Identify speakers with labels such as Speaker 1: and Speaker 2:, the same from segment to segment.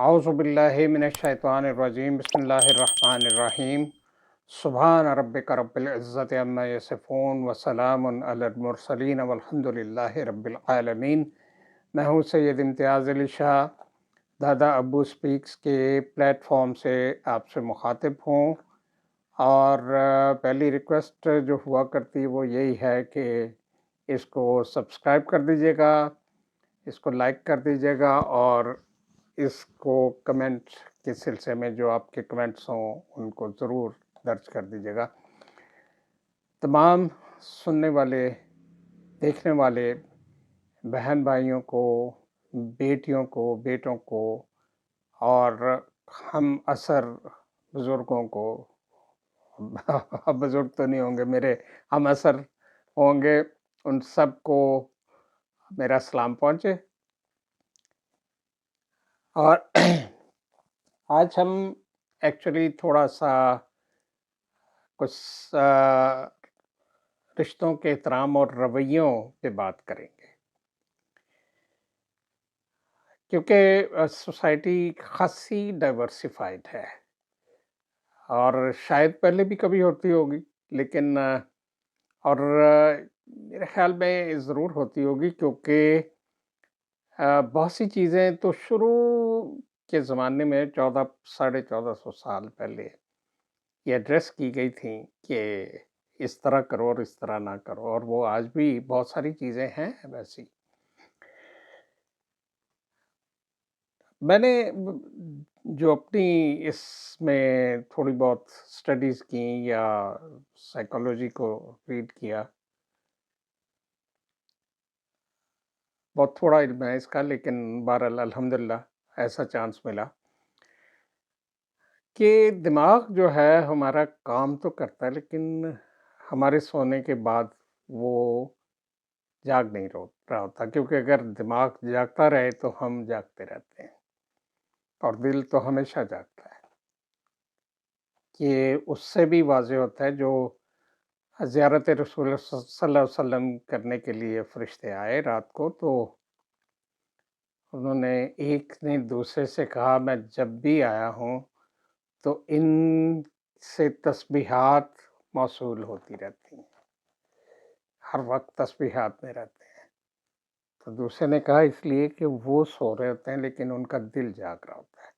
Speaker 1: اعوذ باللہ من الشیطان الرجیم بسم اللہ الرحمن الرحیم سبحان ربک رب العزت عما یصفون وسلام علی المرسلین والحمد للہ رب العالمین۔ میں ہوں سید امتیاز علی شاہ، دادا ابو سپیکس کے پلیٹ فارم سے آپ سے مخاطب ہوں، اور پہلی ریکویسٹ جو ہوا کرتی وہ یہی ہے کہ اس کو سبسکرائب کر دیجیے گا، اس کو لائک کر دیجیے گا، اور اس کو کمنٹ کے سلسلے میں جو آپ کے کمنٹس ہوں ان کو ضرور درج کر دیجیے گا۔ تمام سننے والے، دیکھنے والے بہن بھائیوں کو، بیٹیوں کو، بیٹوں کو، اور ہم عصر بزرگوں کو بزرگ تو نہیں ہوں گے، میرے ہم عصر ہوں گے، ان سب کو میرا سلام پہنچے۔ اور آج ہم ایکچولی تھوڑا سا کچھ رشتوں کے احترام اور رویوں پہ بات کریں گے، کیونکہ سوسائٹی خاصی ڈائیورسیفائڈ ہے، اور شاید پہلے بھی کبھی ہوتی ہوگی، لیکن اور میرے خیال میں ضرور ہوتی ہوگی، کیونکہ بہت سی چیزیں تو شروع کے زمانے میں 1400 سال پہلے یہ ایڈریس کی گئی تھیں کہ اس طرح کرو اور اس طرح نہ کرو، اور وہ آج بھی بہت ساری چیزیں ہیں ویسی۔ میں نے جو اپنی اس میں تھوڑی بہت سٹڈیز کی یا سائیکالوجی کو ریڈ کیا، بہت تھوڑا علم ہے اس کا، لیکن بہرحال الحمدللہ ایسا چانس ملا کہ دماغ جو ہے ہمارا کام تو کرتا ہے، لیکن ہمارے سونے کے بعد وہ جاگ نہیں رہا ہوتا، کیونکہ اگر دماغ جاگتا رہے تو ہم جاگتے رہتے ہیں، اور دل تو ہمیشہ جاگتا ہے۔ یہ اس سے بھی واضح ہوتا ہے جو زیارت رسول اللہ صلی اللہ علیہ وسلم کرنے کے لیے فرشتے آئے رات کو، تو انہوں نے ایک نے دوسرے سے کہا میں جب بھی آیا ہوں تو ان سے تسبیحات موصول ہوتی رہتی ہیں، ہر وقت تسبیحات میں رہتے ہیں۔ تو دوسرے نے کہا اس لیے کہ وہ سو رہے ہوتے ہیں لیکن ان کا دل جاگ رہا ہوتا ہے۔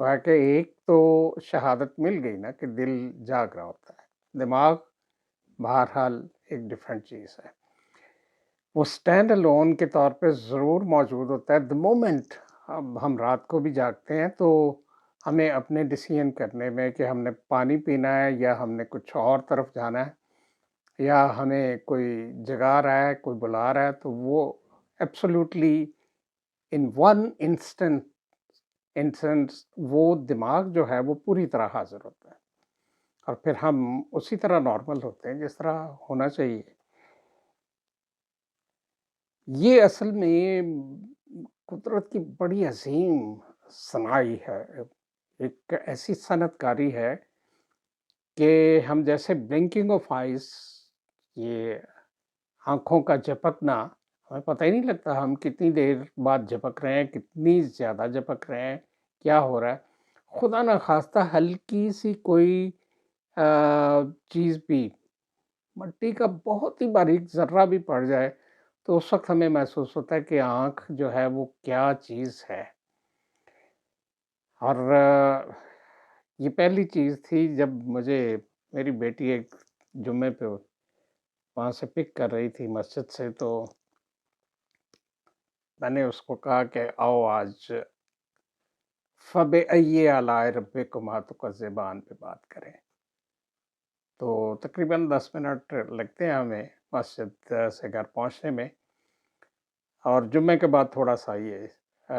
Speaker 1: کہا کہ ایک تو شہادت مل گئی نا کہ دل جاگ رہا ہوتا ہے، دماغ بہرحال ایک ڈیفرنٹ چیز ہے، وہ اسٹینڈ الون کے طور پہ ضرور موجود ہوتا ہے۔ دی مومنٹ اب ہم رات کو بھی جاگتے ہیں تو ہمیں اپنے ڈیسیژن کرنے میں کہ ہم نے پانی پینا ہے یا ہم نے کچھ اور طرف جانا ہے، یا ہمیں کوئی جگا رہا ہے، کوئی بلا رہا ہے، تو وہ ایبسولوٹلی ان ون انسٹنس وہ دماغ جو ہے وہ پوری طرح حاضر ہوتا ہے، اور پھر ہم اسی طرح نارمل ہوتے ہیں جس طرح ہونا چاہیے۔ یہ اصل میں قدرت کی بڑی عظیم صناعی ہے، ایک ایسی صنعت کاری ہے کہ ہم جیسے بلنکنگ آف آئیز، یہ آنکھوں کا جھپکنا، ہمیں پتہ ہی نہیں لگتا ہم کتنی دیر بعد جھپک رہے ہیں، کتنی زیادہ جھپک رہے ہیں، کیا ہو رہا ہے۔ خدا نخواستہ ہلکی سی کوئی چیز بھی، مٹی کا بہت ہی باریک ذرہ بھی پڑ جائے تو اس وقت ہمیں محسوس ہوتا ہے کہ آنکھ جو ہے وہ کیا چیز ہے۔ اور یہ پہلی چیز تھی جب مجھے میری بیٹی ایک جمعے پہ وہاں سے پک کر رہی تھی مسجد سے، تو میں نے اس کو کہا کہ آؤ آج فَبِأَيِّ آلَاءِ رَبِّكُمَا تُكَذِّبَانِ پہ بات کریں۔ تو تقریباً 10 منٹ لگتے ہیں ہمیں مسجد سے گھر پہنچنے میں، اور جمعے کے بعد تھوڑا سا یہ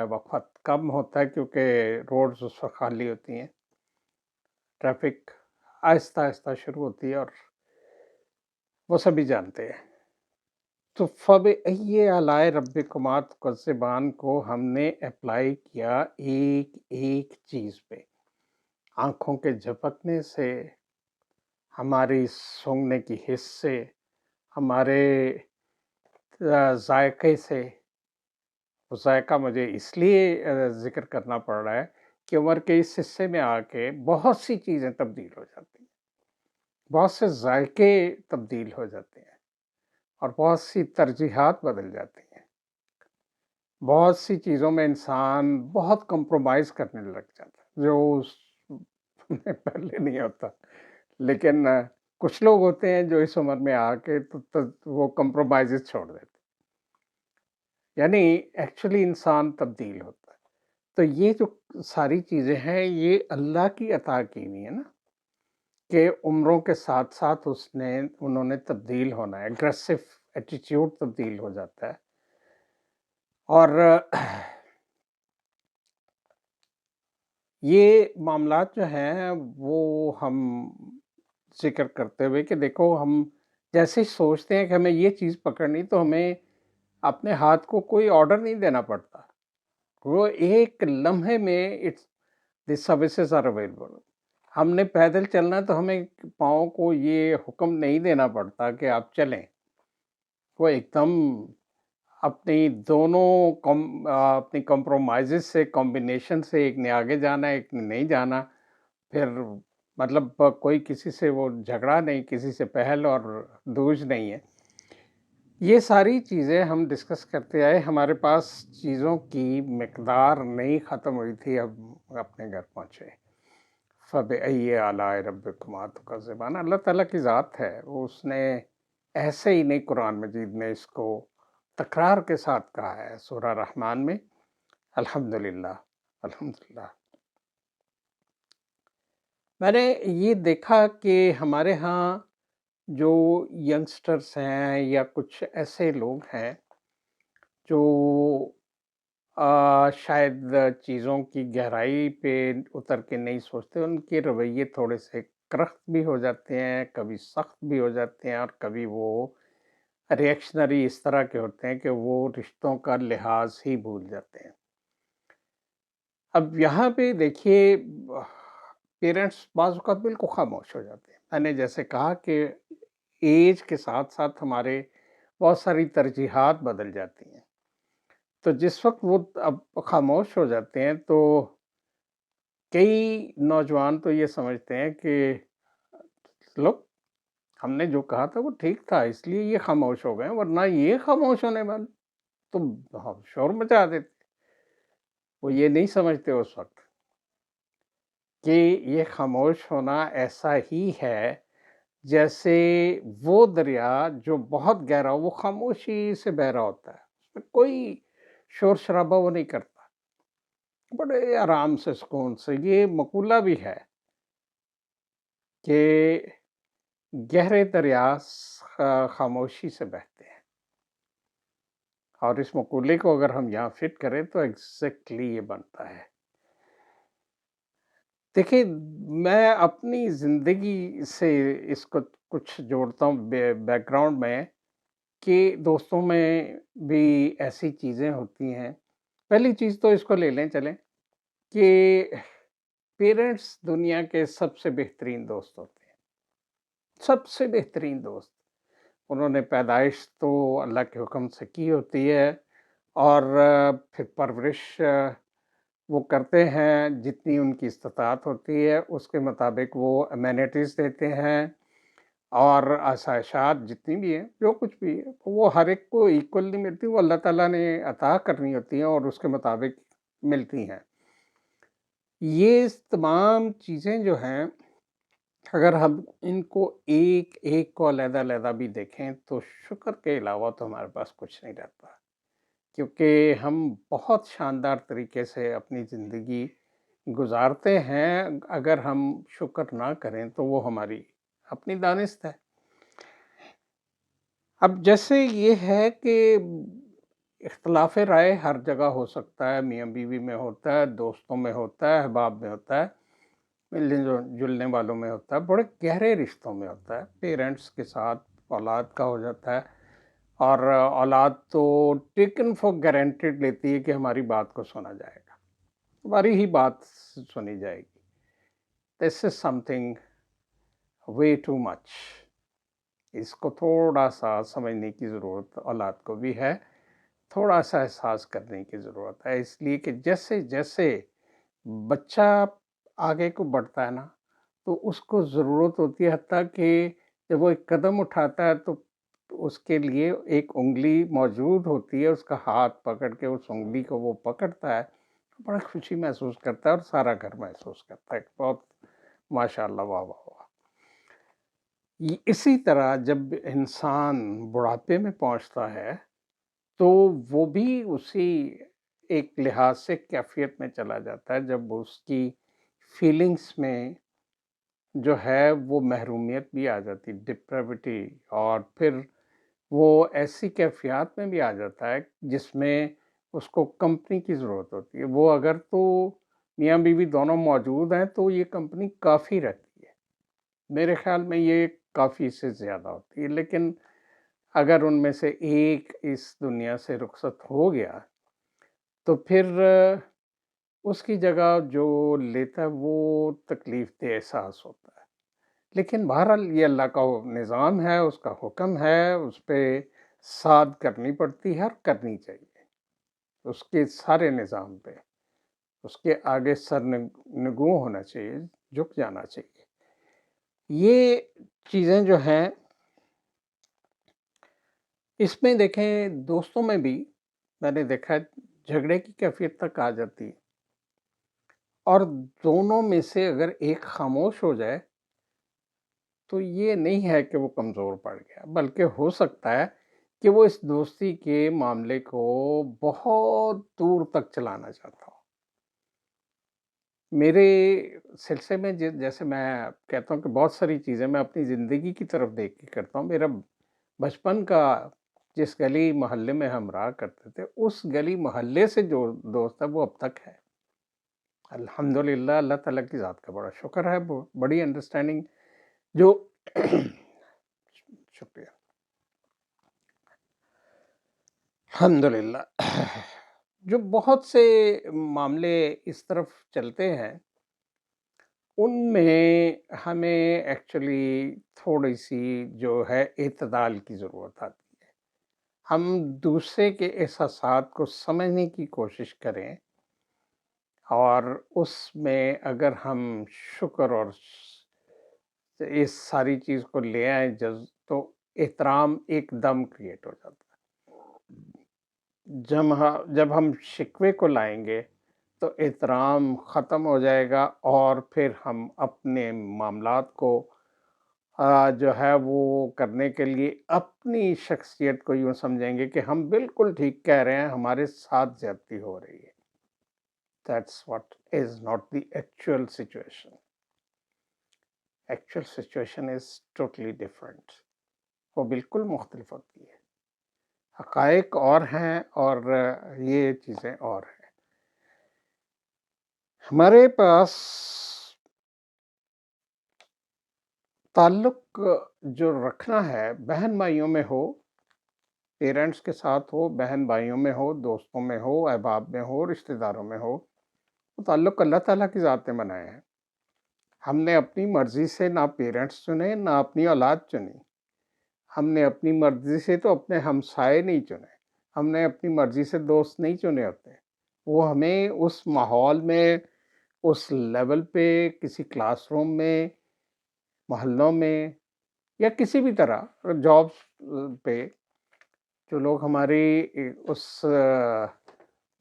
Speaker 1: وقت کم ہوتا ہے کیونکہ روڈز اس وقت خالی ہوتی ہیں، ٹریفک آہستہ آہستہ شروع ہوتی ہے، اور وہ سبھی جانتے ہیں۔ تو فَبِأَيِّ آلَاءِ رَبِّكُمَا تُكَذِّبَانِ کو ہم نے اپلائی کیا ایک ایک چیز پہ، آنکھوں کے جھپکنے سے، ہماری سونگنے کی حس سے، ہمارے ذائقے سے۔ ذائقہ مجھے اس لیے ذکر کرنا پڑ رہا ہے کہ عمر کے اس حصے میں آ کے بہت سی چیزیں تبدیل ہو جاتی ہیں، بہت سے ذائقے تبدیل ہو جاتے ہیں اور بہت سی ترجیحات بدل جاتی ہیں۔ بہت سی چیزوں میں انسان بہت کمپرومائز کرنے لگ جاتا ہے، جو اس میں پہلے نہیں ہوتا۔ لیکن کچھ لوگ ہوتے ہیں جو اس عمر میں آ کے تو وہ کمپرومائزز چھوڑ دیتے ہیں، یعنی ایکچولی انسان تبدیل ہوتا ہے۔ تو یہ جو ساری چیزیں ہیں یہ اللہ کی عطا کی ہوئی ہے نا، کہ عمروں کے ساتھ ساتھ انہوں نے تبدیل ہونا ہے، اگریسو ایٹیٹیوڈ تبدیل ہو جاتا ہے۔ اور یہ معاملات جو ہیں وہ ہم ذکر کرتے ہوئے کہ دیکھو ہم جیسے سوچتے ہیں کہ ہمیں یہ چیز پکڑنی تو ہمیں اپنے ہاتھ کو کوئی آرڈر نہیں دینا پڑتا، وہ ایک لمحے میں دی سروسز آر اویلیبل۔ ہم نے پیدل چلنا تو ہمیں پاؤں کو یہ حکم نہیں دینا پڑتا کہ آپ چلیں، وہ ایک دم اپنی دونوں اپنی کمپرومائزز سے کمبینیشن سے ایک نے آگے جانا ہے ایک نے نہیں جانا، پھر مطلب کوئی کسی سے وہ جھگڑا نہیں، کسی سے پہل اور دوج نہیں ہے۔ یہ ساری چیزیں ہم ڈسکس کرتے آئے، ہمارے پاس چیزوں کی مقدار نہیں ختم ہوئی تھی، اب اپنے گھر پہنچے۔ فَبِأَيِّ آلَاءِ رَبِّكُمَا تُكَذِّبَانِ، اللہ تعالیٰ کی ذات ہے، اس نے ایسے ہی نہیں قرآن مجید میں اس کو تکرار کے ساتھ کہا ہے سورہ رحمان میں، الحمدللہ الحمدللہ۔ میں نے یہ دیکھا کہ ہمارے ہاں جو ینگسٹرس ہیں یا کچھ ایسے لوگ ہیں جو شاید چیزوں کی گہرائی پہ اتر کے نہیں سوچتے، ان کے رویے تھوڑے سے کرخت بھی ہو جاتے ہیں، کبھی سخت بھی ہو جاتے ہیں، اور کبھی وہ ری ایکشنری اس طرح کے ہوتے ہیں کہ وہ رشتوں کا لحاظ ہی بھول جاتے ہیں۔ اب یہاں پہ دیکھیے پیرنٹس بعض اوقات بالکل خاموش ہو جاتے ہیں۔ میں نے جیسے کہا کہ ایج کے ساتھ ساتھ ہمارے بہت ساری ترجیحات بدل جاتی ہیں، تو جس وقت وہ اب خاموش ہو جاتے ہیں تو کئی نوجوان تو یہ سمجھتے ہیں کہ لو ہم نے جو کہا تھا وہ ٹھیک تھا اس لیے یہ خاموش ہو گئے، ورنہ یہ خاموش ہونے والے تو ہم شور مچا دیتے۔ وہ یہ نہیں سمجھتے اس وقت کہ یہ خاموش ہونا ایسا ہی ہے جیسے وہ دریا جو بہت گہرا وہ خاموشی سے بہہ رہا ہوتا ہے، اس میں کوئی شور شرابہ وہ نہیں کرتا، بڑے آرام سے سکون سے۔ یہ مقولہ بھی ہے کہ گہرے دریا خاموشی سے بہتے ہیں، اور اس مقولے کو اگر ہم یہاں فٹ کریں تو ایگزیکٹلی یہ بنتا ہے۔ دیکھیں میں اپنی زندگی سے اس کو کچھ جوڑتا ہوں بیک گراؤنڈ میں، کہ دوستوں میں بھی ایسی چیزیں ہوتی ہیں۔ پہلی چیز تو اس کو لے لیں چلیں کہ پیرنٹس دنیا کے سب سے بہترین دوست ہوتے ہیں، سب سے بہترین دوست۔ انہوں نے پیدائش تو اللہ کے حکم سے کی ہوتی ہے، اور پھر پرورش وہ کرتے ہیں جتنی ان کی استطاعت ہوتی ہے، اس کے مطابق وہ امینٹیز دیتے ہیں، اور آسائشات جتنی بھی ہیں جو کچھ بھی ہے وہ ہر ایک کو ایکول نہیں ملتی، وہ اللہ تعالیٰ نے عطا کرنی ہوتی ہیں اور اس کے مطابق ملتی ہیں۔ یہ تمام چیزیں جو ہیں اگر ہم ان کو ایک ایک کو علیحدہ علیحدہ بھی دیکھیں تو شکر کے علاوہ تو ہمارے پاس کچھ نہیں رہتا، کیونکہ ہم بہت شاندار طریقے سے اپنی زندگی گزارتے ہیں۔ اگر ہم شکر نہ کریں تو وہ ہماری اپنی دانست ہے۔ اب جیسے یہ ہے کہ اختلاف رائے ہر جگہ ہو سکتا ہے، میاں بیوی میں ہوتا ہے، دوستوں میں ہوتا ہے، احباب میں ہوتا ہے، ملنے جلنے والوں میں ہوتا ہے، بڑے گہرے رشتوں میں ہوتا ہے، پیرنٹس کے ساتھ اولاد کا ہو جاتا ہے، اور اولاد تو ٹیکن فار گارنٹیڈ لیتی ہے کہ ہماری بات کو سنا جائے گا، ہماری ہی بات سنی جائے گی۔ دس از some thing way too much. اس کو تھوڑا سا سمجھنے کی ضرورت اولاد کو بھی ہے، تھوڑا سا احساس کرنے کی ضرورت ہے، اس لیے کہ جیسے جیسے بچہ آگے کو بڑھتا ہے نا، تو اس کو ضرورت ہوتی ہے، حتیٰ کہ جب وہ ایک قدم اٹھاتا ہے تو اس کے لیے ایک انگلی موجود ہوتی ہے، اس کا ہاتھ پکڑ کے اس انگلی کو وہ پکڑتا ہے، بڑا خوشی محسوس کرتا ہے اور سارا گھر محسوس کرتا ہے، بہت ماشاء اللہ، واہ واہ واہ۔ اسی طرح جب انسان بڑھاپے میں پہنچتا ہے تو وہ بھی اسی ایک لحاظ سے کیفیت میں چلا جاتا ہے، جب اس کی فیلنگس میں جو ہے وہ محرومیت بھی آ جاتی، ڈپریوٹی، اور پھر وہ ایسی کیفیات میں بھی آ جاتا ہے جس میں اس کو کمپنی کی ضرورت ہوتی ہے۔ وہ اگر تو میاں بیوی دونوں موجود ہیں تو یہ کمپنی کافی رہتی ہے، میرے خیال میں یہ کافی سے زیادہ ہوتی ہے، لیکن اگر ان میں سے ایک اس دنیا سے رخصت ہو گیا تو پھر اس کی جگہ جو لیتا ہے وہ تکلیف دہ احساس ہوتا ہے۔ لیکن بہرحال یہ اللہ کا نظام ہے، اس کا حکم ہے، اس پہ سعد کرنی پڑتی ہے اور کرنی چاہیے، اس کے سارے نظام پہ اس کے آگے سر نگوں ہونا چاہیے، جھک جانا چاہیے۔ یہ چیزیں جو ہیں اس میں دیکھیں دوستوں میں بھی میں نے دیکھا ہے جھگڑے کی کیفیت تک آ جاتی ہے، اور دونوں میں سے اگر ایک خاموش ہو جائے تو یہ نہیں ہے کہ وہ کمزور پڑ گیا، بلکہ ہو سکتا ہے کہ وہ اس دوستی کے معاملے کو بہت دور تک چلانا چاہتا ہو۔ میرے سلسلے میں جیسے میں کہتا ہوں کہ بہت ساری چیزیں میں اپنی زندگی کی طرف دیکھ کے کرتا ہوں۔ میرا بچپن کا جس گلی محلے میں ہم رہا کرتے تھے، اس گلی محلے سے جو دوست ہے وہ اب تک ہے، الحمدللہ، اللہ تعالیٰ کی ذات کا بڑا شکر ہے، بڑی انڈرسٹینڈنگ جو شکریہ، الحمدللہ، جو بہت سے معاملے اس طرف چلتے ہیں ان میں ہمیں ایکچولی تھوڑی سی جو ہے اعتدال کی ضرورت آتی ہے۔ ہم دوسرے کے احساسات کو سمجھنے کی کوشش کریں، اور اس میں اگر ہم شکر اور اس ساری چیز کو لے آئیں تو احترام ایک دم کریٹ ہو جاتا ہے۔ جب ہم شکوے کو لائیں گے تو احترام ختم ہو جائے گا، اور پھر ہم اپنے معاملات کو جو ہے وہ کرنے کے لیے اپنی شخصیت کو یوں سمجھیں گے کہ ہم بالکل ٹھیک کہہ رہے ہیں، ہمارے ساتھ زیادتی ہو رہی ہے۔ That's what is not the actual situation. Actual situation is totally different. وہ بالکل مختلف ہوتی ہے، حقائق اور ہیں اور یہ چیزیں اور ہیں۔ ہمارے پاس تعلق جو رکھنا ہے، بہن بھائیوں میں ہو، پیرنٹس کے ساتھ ہو، بہن بھائیوں میں ہو، دوستوں میں ہو، احباب میں ہو، رشتہ داروں میں ہو، وہ تعلق اللہ تعالیٰ کی ذات نے بنائے ہیں۔ ہم نے اپنی مرضی سے نہ پیرنٹس چنے، نہ اپنی اولاد چنی۔ ہم نے اپنی مرضی سے تو اپنے ہمسائے نہیں چنے، ہم نے اپنی مرضی سے دوست نہیں چنے ہوتے۔ وہ ہمیں اس ماحول میں، اس لیول پہ، کسی کلاس روم میں، محلوں میں، یا کسی بھی طرح جابس پہ، جو لوگ ہماری اس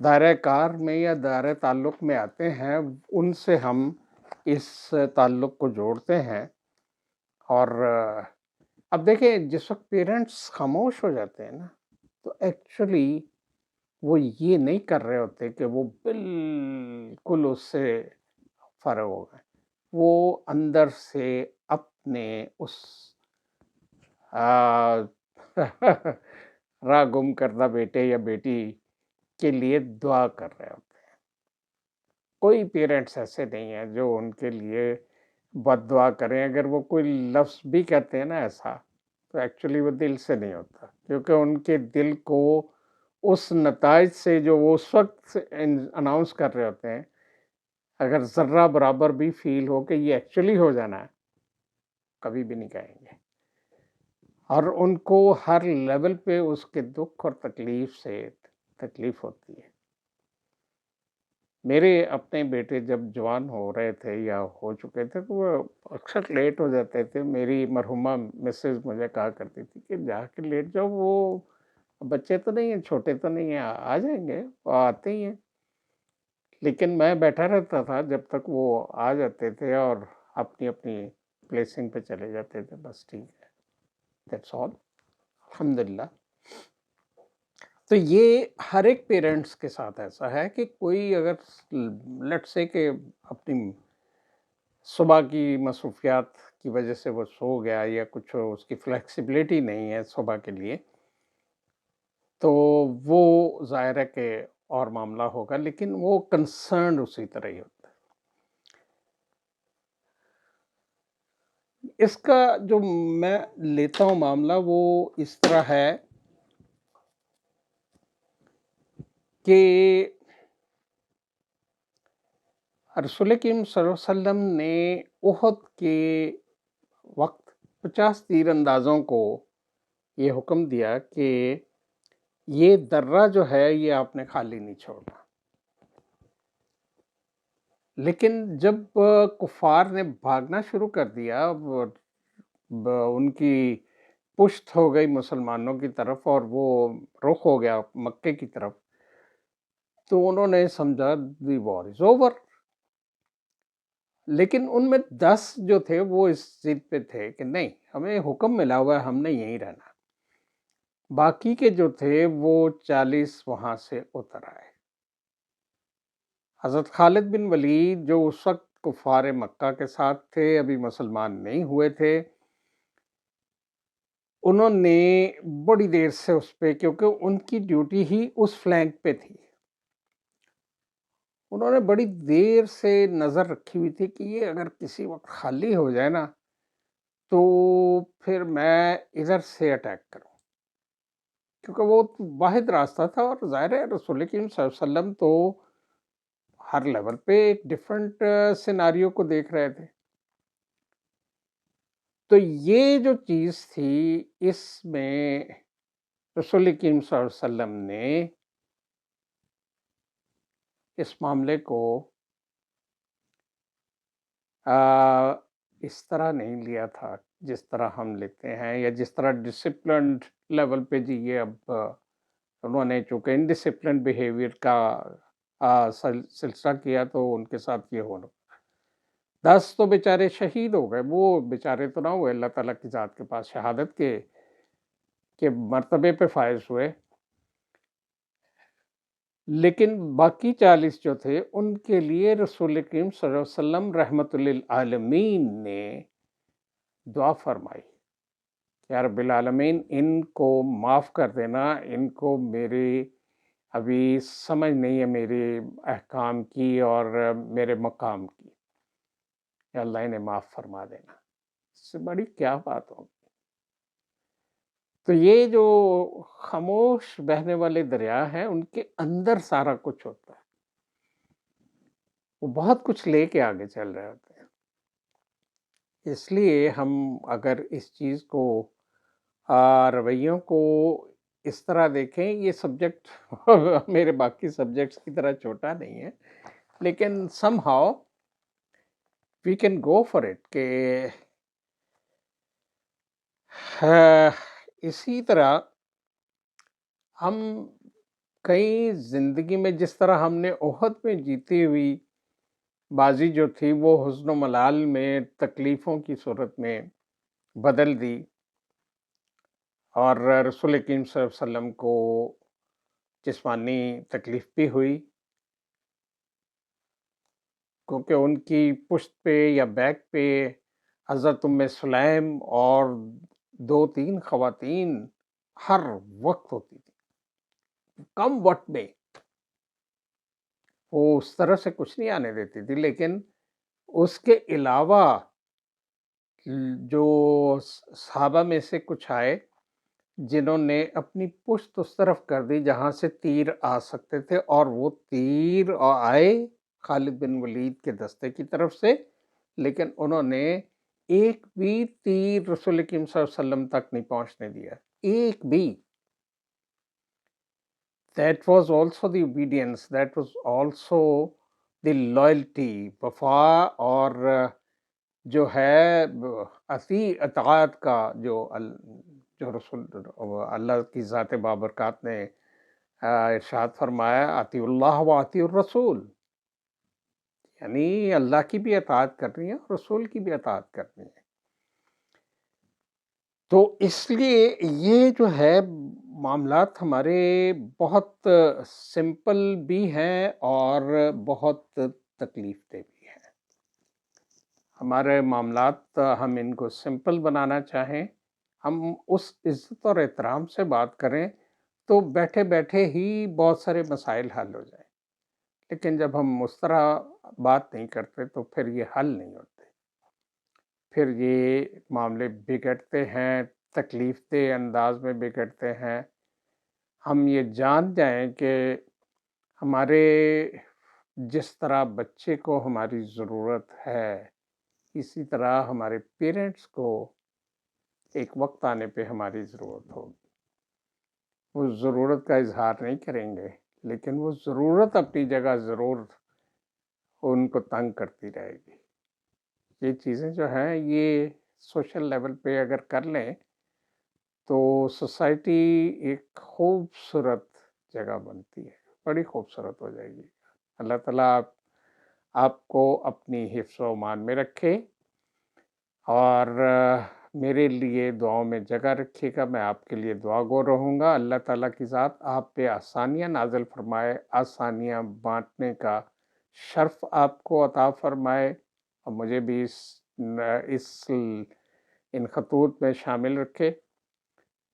Speaker 1: دائرہ کار میں یا دائرہ تعلق میں آتے ہیں، ان سے ہم اس تعلق کو جوڑتے ہیں۔ اور اب دیکھیں جس وقت پیرنٹس خاموش ہو جاتے ہیں نا، تو ایکچولی وہ یہ نہیں کر رہے ہوتے کہ وہ بالکل اس سے فارغ ہو گئے، وہ اندر سے اپنے اس راہ گم کردہ بیٹے یا بیٹی کے لیے دعا کر رہے ہوتے ہیں۔ کوئی پیرنٹس ایسے نہیں ہیں جو ان کے لیے بد دعا کریں۔ اگر وہ کوئی لفظ بھی کہتے ہیں نا ایسا، تو ایکچولی وہ دل سے نہیں ہوتا، کیونکہ ان کے دل کو اس نتائج سے جو وہ اس وقت اناؤنس کر رہے ہوتے ہیں، اگر ذرہ برابر بھی فیل ہو کہ یہ ایکچولی ہو جانا ہے، کبھی بھی نہیں کہیں گے۔ اور ان کو ہر لیول پہ اس کے دکھ اور تکلیف سے تکلیف ہوتی ہے۔ میرے اپنے بیٹے جب جوان ہو رہے تھے یا ہو چکے تھے تو وہ اکثر لیٹ ہو جاتے تھے. میری مرحومہ مسز مجھے کہا کرتی تھی کہ جا کے لیٹ جاؤ، وہ بچے تو نہیں ہیں، چھوٹے تو نہیں ہیں، آ جائیں گے، وہ آتے ہی ہیں. لیکن میں بیٹھا رہتا تھا جب تک وہ آ جاتے تھے اور اپنی اپنی پلیسنگ پہ چلے جاتے تھے. بس ٹھیک ہے، دیٹس آل، الحمدللہ. تو یہ ہر ایک پیرنٹس کے ساتھ ایسا ہے کہ کوئی اگر لیٹ سے کہ اپنی صبح کی مصروفیات کی وجہ سے وہ سو گیا یا کچھ اس کی فلیکسیبلٹی نہیں ہے صبح کے لیے، تو وہ ظاہر ہے کہ اور معاملہ ہوگا، لیکن وہ کنسرن اسی طرح ہی ہوتا ہے. اس کا جو میں لیتا ہوں معاملہ وہ اس طرح ہے کہ رسول کریم صلی اللہ علیہ وسلم نے احد کے وقت 50 تیر اندازوں کو یہ حکم دیا کہ یہ درہ جو ہے یہ آپ نے خالی نہیں چھوڑنا. لیکن جب کفار نے بھاگنا شروع کر دیا، ان کی پشت ہو گئی مسلمانوں کی طرف اور وہ رخ ہو گیا مکے کی طرف، تو انہوں نے سمجھا دی وار از اوور. لیکن ان میں 10 جو تھے وہ اس ضد پہ تھے کہ نہیں، ہمیں حکم ملا ہوا ہے، ہم نے یہیں رہنا. باقی کے جو تھے وہ 40 وہاں سے اتر آئے. حضرت خالد بن ولید جو اس وقت کفار مکہ کے ساتھ تھے، ابھی مسلمان نہیں ہوئے تھے، انہوں نے بڑی دیر سے اس پہ، کیونکہ ان کی ڈیوٹی ہی اس فلینک پہ تھی، انہوں نے بڑی دیر سے نظر رکھی ہوئی تھی کہ یہ اگر کسی وقت خالی ہو جائے نا تو پھر میں ادھر سے اٹیک کروں، کیونکہ وہ واحد راستہ تھا. اور ظاہر ہے رسول کریم صلی اللہ علیہ وسلم تو ہر لیول پہ ایک ڈیفرنٹ سیناریو کو دیکھ رہے تھے. تو یہ جو چیز تھی، اس میں رسول کریم صلی اللہ علیہ وسلم نے اس معاملے کو اس طرح نہیں لیا تھا جس طرح ہم لیتے ہیں، یا جس طرح ڈسپلنڈ لیول پہ جی یہ اب انہوں نے چونکہ انڈسپلنڈ بیہیویئر کا سلسلہ کیا تو ان کے ساتھ یہ ہونا. 10 تو بیچارے شہید ہو گئے، وہ بیچارے تو نہ ہوئے، اللہ تعالیٰ کی ذات کے پاس شہادت کے مرتبے پہ فائز ہوئے. لیکن باقی 40 جو تھے ان کے لیے رسول کریم صلی اللہ علیہ وسلم رحمت للعالمین نے دعا فرمائی، یا رب العالمین ان کو معاف کر دینا، ان کو میری ابھی سمجھ نہیں ہے میرے احکام کی اور میرے مقام کی، یا اللہ انہیں معاف فرما دینا. اس سے بڑی کیا بات ہوگی. تو یہ جو خاموش بہنے والے دریا ہیں ان کے اندر سارا کچھ ہوتا ہے، وہ بہت کچھ لے کے آگے چل رہے ہوتے ہیں. اس لیے ہم اگر اس چیز کو رویوں کو اس طرح دیکھیں، یہ سبجیکٹ میرے باقی سبجیکٹس کی طرح چھوٹا نہیں ہے، لیکن somehow we can go for it کہ اسی طرح ہم کئی زندگی میں جس طرح ہم نے احد میں جیتی ہوئی بازی جو تھی وہ حزن و ملال میں تکلیفوں کی صورت میں بدل دی، اور رسول کریم صلی اللہ علیہ وسلم کو جسمانی تکلیف بھی ہوئی، کیونکہ ان کی پشت پہ یا بیک پہ حضرت ام سلیم اور 2-3 خواتین ہر وقت ہوتی تھی، کم وقت میں وہ اس طرح سے کچھ نہیں آنے دیتی تھی. لیکن اس کے علاوہ جو صحابہ میں سے کچھ آئے جنہوں نے اپنی پشت اس طرف کر دی جہاں سے تیر آ سکتے تھے، اور وہ تیر آئے خالد بن ولید کے دستے کی طرف سے، لیکن انہوں نے ایک بھی تیر رسول کریم صلی اللہ علیہ وسلم تک نہیں پہنچنے دیا، ایک بھی. That was also the obedience, that was also the loyalty, وفا اور جو ہے اطاعت کا جو رسول اللہ کی ذات بابرکات نے ارشاد فرمایا، اطیعوا اللہ و اطیعوا الرسول، یعنی اللہ کی بھی اطاعت کرنی ہے اور رسول کی بھی اطاعت کرنی ہے۔ تو اس لیے یہ جو ہے معاملات ہمارے بہت سمپل بھی ہیں اور بہت تکلیف دہ بھی ہیں۔ ہمارے معاملات ہم ان کو سمپل بنانا چاہیں، ہم اس عزت اور احترام سے بات کریں تو بیٹھے بیٹھے ہی بہت سارے مسائل حل ہو جائیں، لیکن جب ہم اس طرح بات نہیں کرتے تو پھر یہ حل نہیں ہوتے، پھر یہ معاملے بگڑتے ہیں، تکلیف دہ انداز میں بگڑتے ہیں۔ ہم یہ جان جائیں کہ ہمارے جس طرح بچے کو ہماری ضرورت ہے، اسی طرح ہمارے پیرنٹس کو ایک وقت آنے پہ ہماری ضرورت ہوگی۔ وہ ضرورت کا اظہار نہیں کریں گے، لیکن وہ ضرورت اپنی جگہ ضرور ان کو تنگ کرتی رہے گی۔ یہ چیزیں جو ہیں یہ سوشل لیول پہ اگر کر لیں تو سوسائٹی ایک خوبصورت جگہ بنتی ہے، بڑی خوبصورت ہو جائے گی۔ اللہ تعالیٰ آپ کو اپنی حفظ و امان میں رکھے اور میرے لیے دعاؤں میں جگہ رکھیے گا، میں آپ کے لیے دعا گو رہوں گا۔ اللہ تعالیٰ کی ذات آپ پہ آسانیاں نازل فرمائے، آسانیاں بانٹنے کا شرف آپ کو عطا فرمائے، اور مجھے بھی ان خطوط میں شامل رکھے۔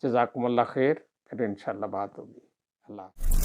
Speaker 1: جزاکم اللہ خیر، پھر انشاءاللہ بات ہوگی۔ اللہ حافظ۔